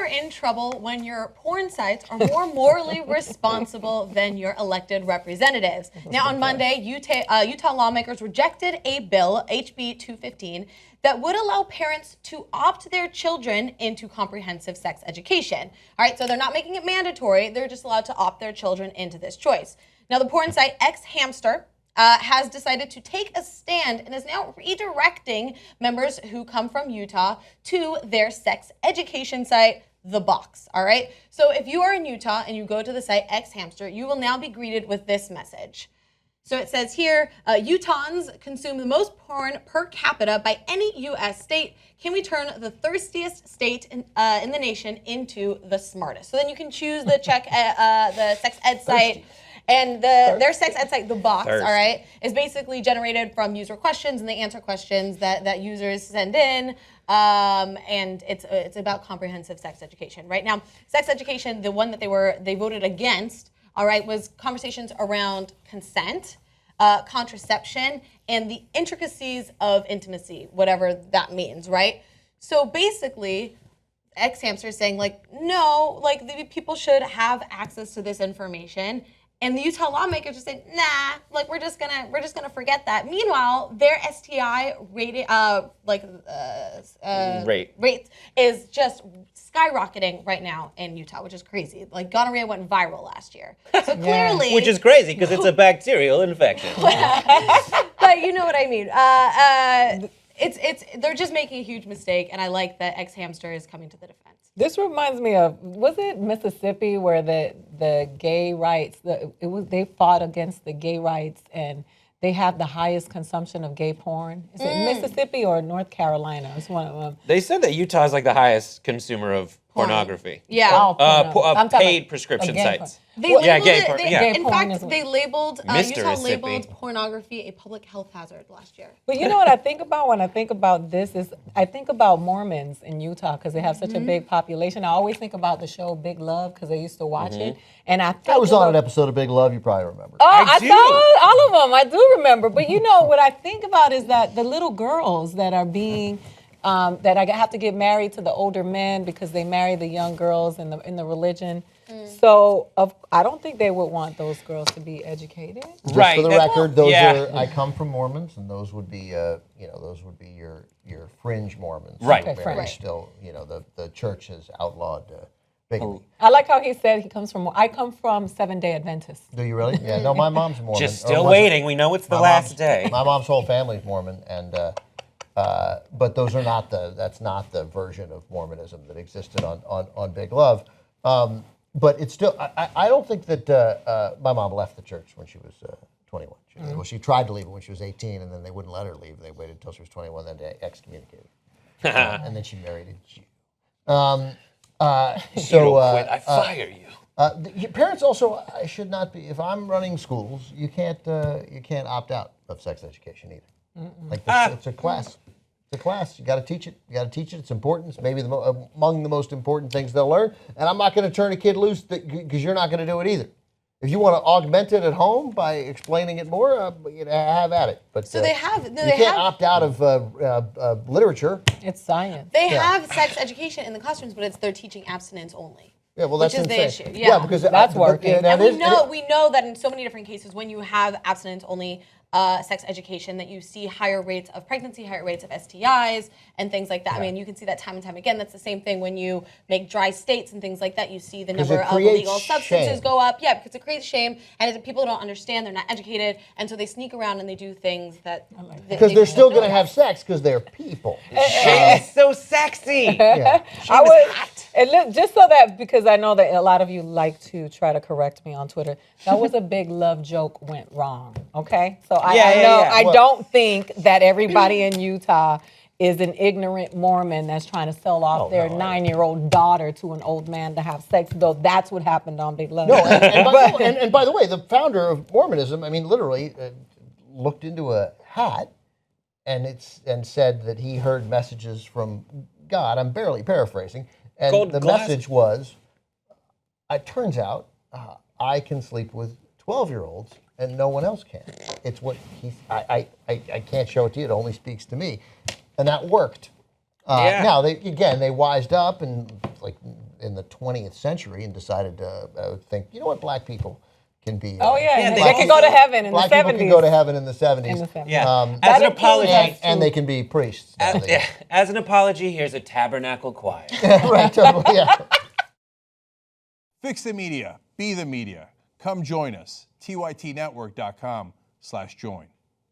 you're in trouble when your porn sites are more morally responsible than your elected representatives. Now, on Monday, Utah lawmakers rejected a bill, HB 215, that would allow parents to opt their children into comprehensive sex education. All right, so they're not making it mandatory. They're just allowed to opt their children into this choice. Now, the porn site xHamster has decided to take a stand and is now redirecting members who come from Utah to their sex education site, The Box, all right? So if you are in Utah and you go to the site xHamster, you will now be greeted with this message. So it says here, Utahns consume the most porn per capita by any U.S. state. Can we turn the thirstiest state in the nation into the smartest? So then you can choose the the sex ed site. And their sex ed site, The Box, all right, is basically generated from user questions, and they answer questions that users send in, and it's about comprehensive sex education. Right now, sex education, the one that they voted against, all right, was conversations around consent, contraception, and the intricacies of intimacy, whatever that means, right? So basically, xHamster is saying, like, no, like, people should have access to this information. And the Utah lawmakers just said, nah, like we're just gonna forget that. Meanwhile, their STI rate is just skyrocketing right now in Utah, which is crazy. Like gonorrhea went viral last year, so clearly, which is crazy because it's a bacterial infection. But you know what I mean. They're just making a huge mistake, and I like that xHamster is coming to the defense. This reminds me of, was it Mississippi where the gay rights, they fought against the gay rights and they have the highest consumption of gay porn? Is it Mississippi or North Carolina? It's one of them. They said that Utah is like the highest consumer of pornography. Yeah. Paid prescription sites. They labeled Utah labeled pornography a public health hazard last year. But you know what I think about when I think about this is I think about Mormons in Utah because they have such a big population. I always think about the show Big Love because I used to watch it, and I was on an episode of Big Love. You probably remember. Oh, I saw all of them. I do remember. But you know what I think about is that the little girls that are being that I have to get married to the older men because they marry the young girls in the religion. So I don't think they would want those girls to be educated. Just for the record, those are I come from Mormons, and those would be your fringe Mormons. Right. Okay, fringe. Still, the church has outlawed bigamy. I like how he said I come from Seventh-day Adventists. Do you really? Yeah. No, my mom's Mormon. Just still waiting. We know it's the last day. My mom's whole family's Mormon, and but those are not that's not the version of Mormonism that existed on Big Love. But it's still, I don't think that my mom left the church when she was 21. She tried to leave it when she was 18, and then they wouldn't let her leave. They waited until she was 21, then they excommunicated her. And then she married a Jew. You don't quit, I fire you. Parents also should not be, if I'm running schools, you can't opt out of sex education either. Like it's a class. It's a class. You got to teach it. It's important. It's maybe among the most important things they'll learn. And I'm not going to turn a kid loose because you're not going to do it either. If you want to augment it at home by explaining it more, have at it. But so you can't opt out of literature. It's science. They have sex education in the classrooms, but they're teaching abstinence only. Yeah, well, that's which is insane. the issue. Yeah, because that's working. And we know that in so many different cases, when you have abstinence only sex education, that you see higher rates of pregnancy, higher rates of STIs, and things like that. Yeah. I mean, you can see that time and time again. That's the same thing when you make dry states and things like that. You see the number of illegal substances go up. Yeah, because it creates shame, and people don't understand. They're not educated, and so they sneak around and they do things that because they're still going to have sex because they're people. Shame is so sexy. Yeah. Shame is hot. And look, just so that, because I know that a lot of you like to try to correct me on Twitter, that was a Big Love joke went wrong, okay? So I don't think that everybody in Utah is an ignorant Mormon that's trying to sell off their 9-year-old daughter to an old man to have sex, though that's what happened on Big Love. No, and by the way, the founder of Mormonism, I mean, literally looked into a hat and said that he heard messages from God. I'm barely paraphrasing. And the message was, it turns out I can sleep with 12-year-olds and no one else can. It's what I can't show it to you. It only speaks to me. And that worked. Now, they wised up and like in the 20th century and decided to think, you know what, black people can be. Oh yeah, Yeah, they black can go to heaven in the Black people 70s. can go to heaven in the 70s. In the 70s. Yeah. That As an includes apology, us. And they can be priests. now. as an apology, here's a tabernacle choir. Right, totally, yeah. Fix the media. Be the media. Come join us. tytnetwork.com/join.